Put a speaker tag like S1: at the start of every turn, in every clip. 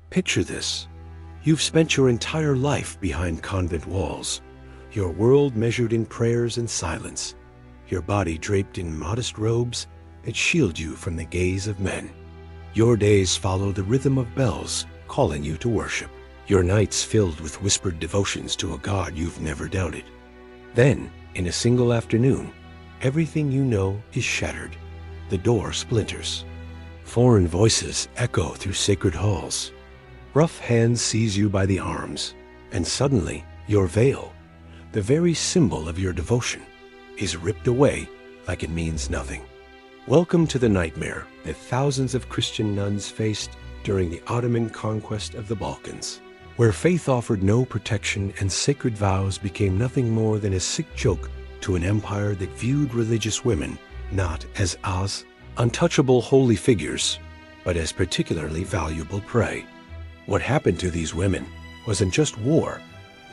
S1: Picture this. You've spent your entire life behind convent walls, your world measured in prayers and silence, your body draped in modest robes that shield you from the gaze of men. Your days follow the rhythm of bells calling you to worship, your nights filled with whispered devotions to a God you've never doubted. Then, in a single afternoon, everything you know is shattered. The door splinters. Foreign voices echo through sacred halls. Rough hands seize you by the arms, and suddenly your veil, the very symbol of your devotion, is ripped away like it means nothing. Welcome to the nightmare that thousands of Christian nuns faced during the Ottoman conquest of the Balkans, where faith offered no protection and sacred vows became nothing more than a sick joke to an empire that viewed religious women not as untouchable holy figures, but as particularly valuable prey. What happened to these women wasn't just war,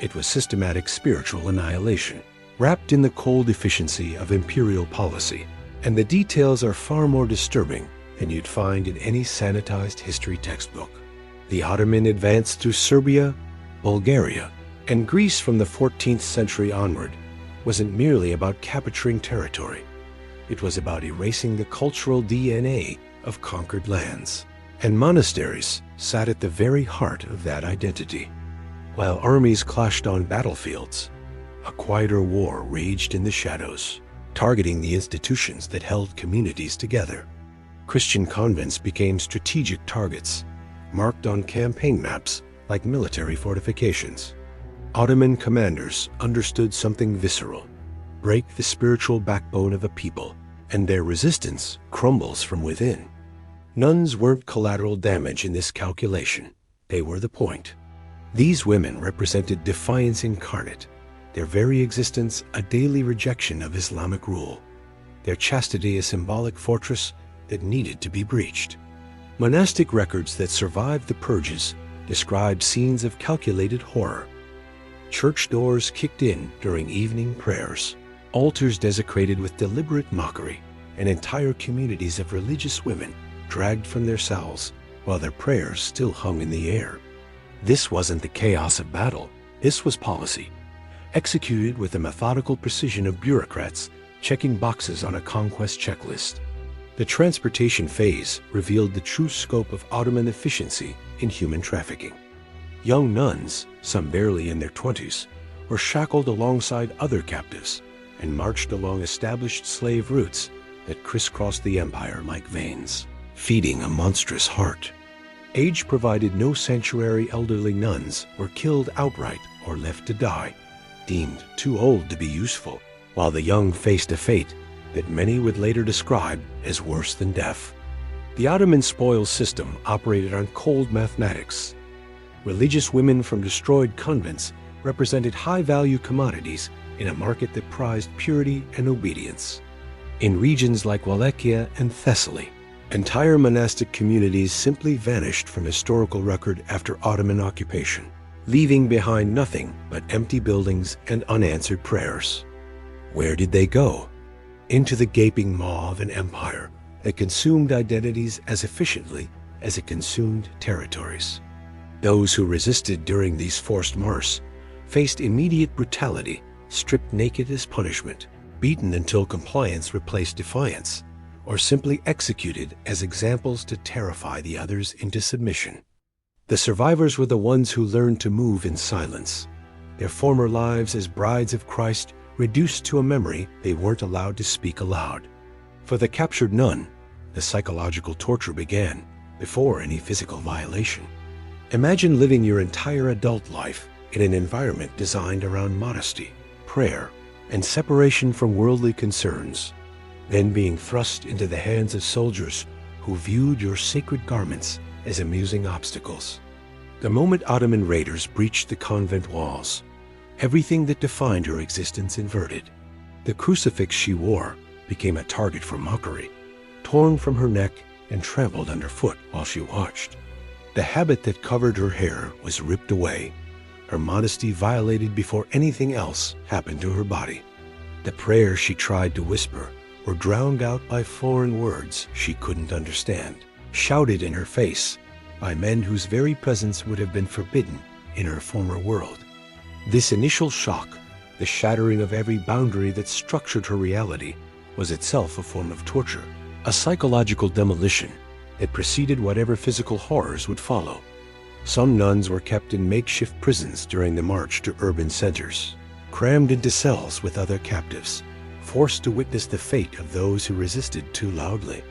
S1: it was systematic spiritual annihilation, wrapped in the cold efficiency of imperial policy. And the details are far more disturbing than you'd find in any sanitized history textbook. The Ottoman advance through Serbia, Bulgaria, and Greece from the 14th century onward wasn't merely about capturing territory. It was about erasing the cultural DNA of conquered lands. And monasteries sat at the very heart of that identity. While armies clashed on battlefields, a quieter war raged in the shadows, targeting the institutions that held communities together. Christian convents became strategic targets, marked on campaign maps like military fortifications. Ottoman commanders understood something visceral: break the spiritual backbone of a people, and their resistance crumbles from within. Nuns weren't collateral damage in this calculation. They were the point. These women represented defiance incarnate, their very existence a daily rejection of Islamic rule, their chastity a symbolic fortress that needed to be breached. Monastic records that survived the purges describe scenes of calculated horror. Church doors kicked in during evening prayers, altars desecrated with deliberate mockery, and entire communities of religious women dragged from their cells while their prayers still hung in the air. This wasn't the chaos of battle. This was policy, executed with the methodical precision of bureaucrats checking boxes on a conquest checklist. The transportation phase revealed the true scope of Ottoman efficiency in human trafficking. Young nuns, some barely in their 20s, were shackled alongside other captives and marched along established slave routes that crisscrossed the empire like veins, feeding a monstrous heart. Age provided no sanctuary. Elderly nuns were killed outright or left to die, deemed too old to be useful, while the young faced a fate that many would later describe as worse than death. The Ottoman spoils system operated on cold mathematics. Religious women from destroyed convents represented high-value commodities in a market that prized purity and obedience. In regions like Wallachia and Thessaly, entire monastic communities simply vanished from historical record after Ottoman occupation, leaving behind nothing but empty buildings and unanswered prayers. Where did they go? Into the gaping maw of an empire that consumed identities as efficiently as it consumed territories. Those who resisted during these forced marches faced immediate brutality, stripped naked as punishment, beaten until compliance replaced defiance, or simply executed as examples to terrify the others into submission. The survivors were the ones who learned to move in silence, their former lives as brides of Christ reduced to a memory they weren't allowed to speak aloud. For the captured nun, the psychological torture began before any physical violation. Imagine living your entire adult life in an environment designed around modesty, prayer, and separation from worldly concerns, then being thrust into the hands of soldiers who viewed your sacred garments as amusing obstacles. The moment Ottoman raiders breached the convent walls, everything that defined her existence inverted. The crucifix she wore became a target for mockery, torn from her neck and trampled underfoot while she watched. The habit that covered her hair was ripped away, her modesty violated before anything else happened to her body. The prayers she tried to whisper were drowned out by foreign words she couldn't understand, shouted in her face by men whose very presence would have been forbidden in her former world. This initial shock, the shattering of every boundary that structured her reality, was itself a form of torture, a psychological demolition that preceded whatever physical horrors would follow. Some nuns were kept in makeshift prisons during the march to urban centers, crammed into cells with other captives, forced to witness the fate of those who resisted too loudly.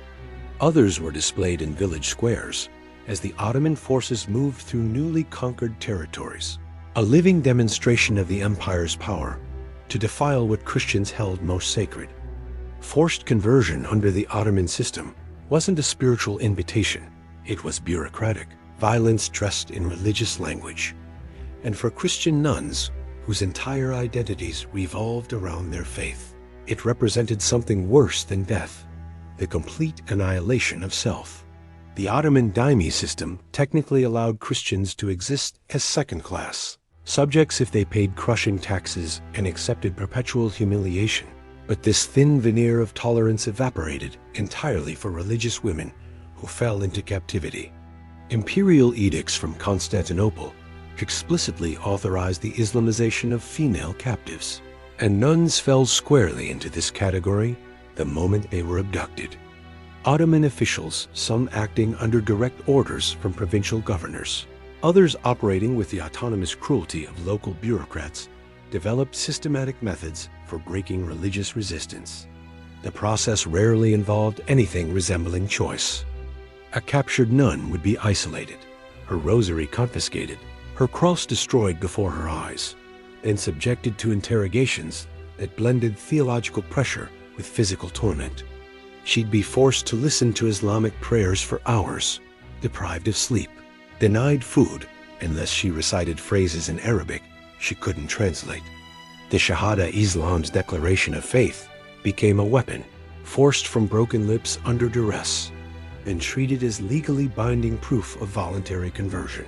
S1: Others were displayed in village squares as the Ottoman forces moved through newly conquered territories, a living demonstration of the empire's power to defile what Christians held most sacred. Forced conversion under the Ottoman system wasn't a spiritual invitation, it was bureaucratic, violence dressed in religious language. And for Christian nuns, whose entire identities revolved around their faith, it represented something worse than death, the complete annihilation of self. The Ottoman daimi system technically allowed Christians to exist as second class, subjects if they paid crushing taxes and accepted perpetual humiliation. But this thin veneer of tolerance evaporated entirely for religious women who fell into captivity. Imperial edicts from Constantinople explicitly authorized the Islamization of female captives, and nuns fell squarely into this category the moment they were abducted. Ottoman officials, some acting under direct orders from provincial governors, others operating with the autonomous cruelty of local bureaucrats, developed systematic methods for breaking religious resistance. The process rarely involved anything resembling choice. A captured nun would be isolated, her rosary confiscated, her cross destroyed before her eyes, and subjected to interrogations that blended theological pressure with physical torment. She'd be forced to listen to Islamic prayers for hours, deprived of sleep, denied food unless she recited phrases in Arabic she couldn't translate. The Shahada Islam's declaration of faith became a weapon, forced from broken lips under duress, and treated as legally binding proof of voluntary conversion.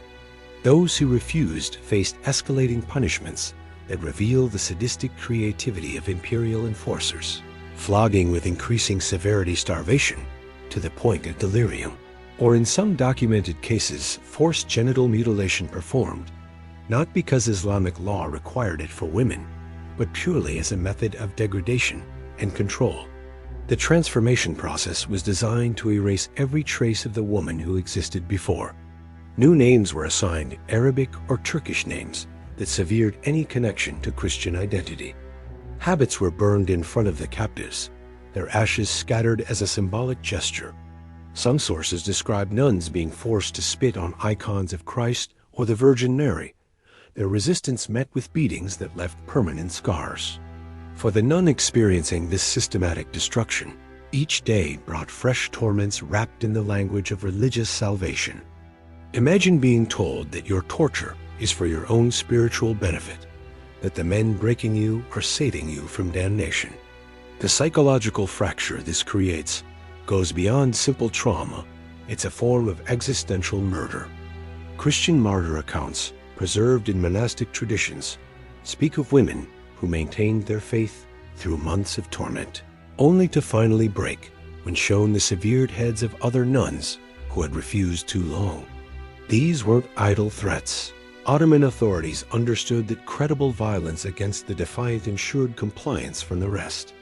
S1: Those who refused faced escalating punishments that revealed the sadistic creativity of imperial enforcers, flogging with increasing severity, starvation to the point of delirium, or in some documented cases, forced genital mutilation performed, not because Islamic law required it for women, but purely as a method of degradation and control. The transformation process was designed to erase every trace of the woman who existed before. New names were assigned, Arabic or Turkish names, that severed any connection to Christian identity. Habits were burned in front of the captives, their ashes scattered as a symbolic gesture. Some sources describe nuns being forced to spit on icons of Christ or the Virgin Mary, their resistance met with beatings that left permanent scars. For the nun experiencing this systematic destruction, each day brought fresh torments wrapped in the language of religious salvation. Imagine being told that your torture is for your own spiritual benefit, that the men breaking you are saving you from damnation. The psychological fracture this creates goes beyond simple trauma. It's a form of existential murder. Christian martyr accounts, preserved in monastic traditions, speak of women who maintained their faith through months of torment, only to finally break when shown the severed heads of other nuns who had refused too long. These weren't idle threats. Ottoman authorities understood that credible violence against the defiant ensured compliance from the rest.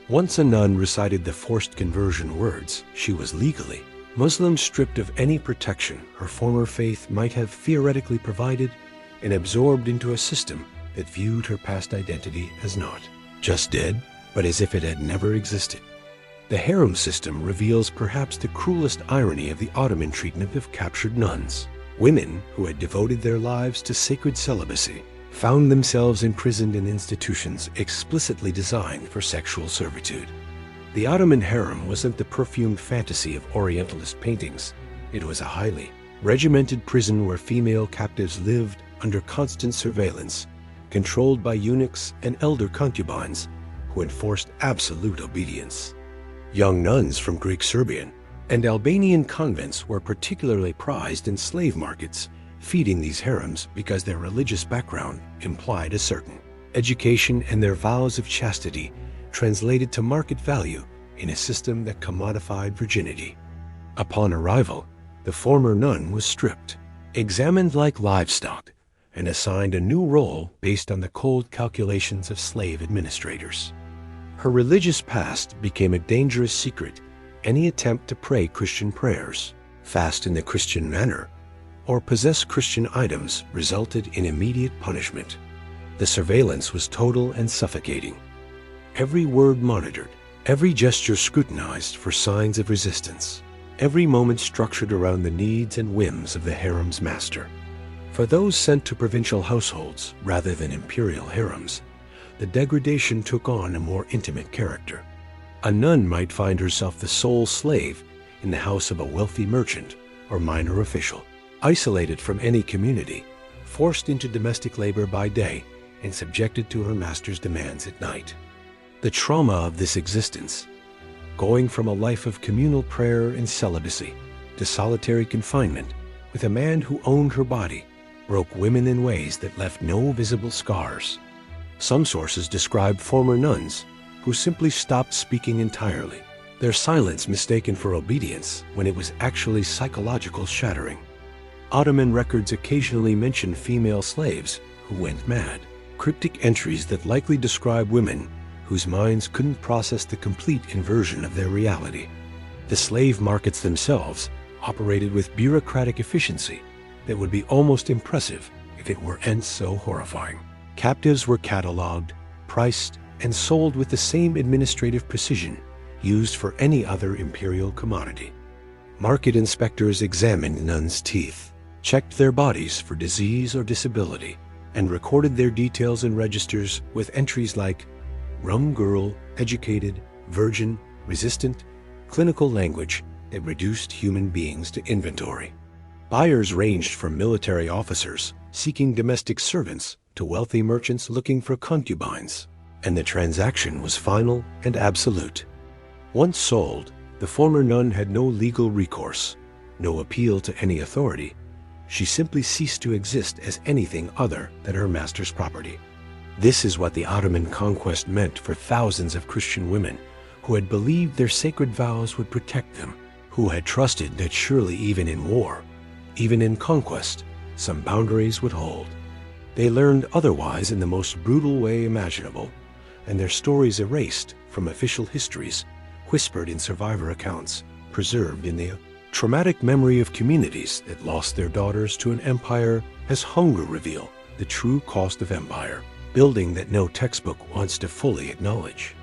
S1: Once a nun recited the forced conversion words, she was legally Muslim, stripped of any protection her former faith might have theoretically provided, and absorbed into a system that viewed her past identity as not just dead, but as if it had never existed. The harem system reveals perhaps the cruelest irony of the Ottoman treatment of captured nuns. Women who had devoted their lives to sacred celibacy found themselves imprisoned in institutions explicitly designed for sexual servitude. The Ottoman harem wasn't the perfumed fantasy of Orientalist paintings. It was a highly regimented prison where female captives lived under constant surveillance, controlled by eunuchs and elder concubines who enforced absolute obedience. Young nuns from Greek Serbian and Albanian convents were particularly prized in slave markets, feeding these harems because their religious background implied a certain education, and their vows of chastity translated to market value in a system that commodified virginity. Upon arrival, The former nun was stripped, examined like livestock, and assigned a new role based on the cold calculations of slave administrators. Her religious past became a dangerous secret. Any attempt to pray Christian prayers, fast in the Christian manner, or possess Christian items resulted in immediate punishment. The surveillance was total and suffocating. Every word monitored, every gesture scrutinized for signs of resistance, every moment structured around the needs and whims of the harem's master. For those sent to provincial households rather than imperial harems, the degradation took on a more intimate character. A nun might find herself the sole slave in the house of a wealthy merchant or minor official, isolated from any community, forced into domestic labor by day and subjected to her master's demands at night. The trauma of this existence, going from a life of communal prayer and celibacy to solitary confinement with a man who owned her body, broke women in ways that left no visible scars. Some sources describe former nuns who simply stopped speaking entirely, their silence mistaken for obedience when it was actually psychological shattering. Ottoman records occasionally mention female slaves who went mad, cryptic entries that likely describe women whose minds couldn't process the complete inversion of their reality. The slave markets themselves operated with bureaucratic efficiency that would be almost impressive if it weren't so horrifying. Captives were cataloged, priced, and sold with the same administrative precision used for any other imperial commodity. Market inspectors examined nuns' teeth, checked their bodies for disease or disability, and recorded their details in registers with entries like rum girl, educated, virgin, resistant, clinical language that reduced human beings to inventory. Buyers ranged from military officers seeking domestic servants to wealthy merchants looking for concubines, and the transaction was final and absolute. Once sold, the former nun had no legal recourse, no appeal to any authority. She simply ceased to exist as anything other than her master's property. This is what the Ottoman conquest meant for thousands of Christian women who had believed their sacred vows would protect them, who had trusted that surely even in war, even in conquest, some boundaries would hold. They learned otherwise in the most brutal way imaginable, and their stories erased from official histories, whispered in survivor accounts, preserved in the traumatic memory of communities that lost their daughters to an empire as hunger revealed the true cost of empire, building that no textbook wants to fully acknowledge.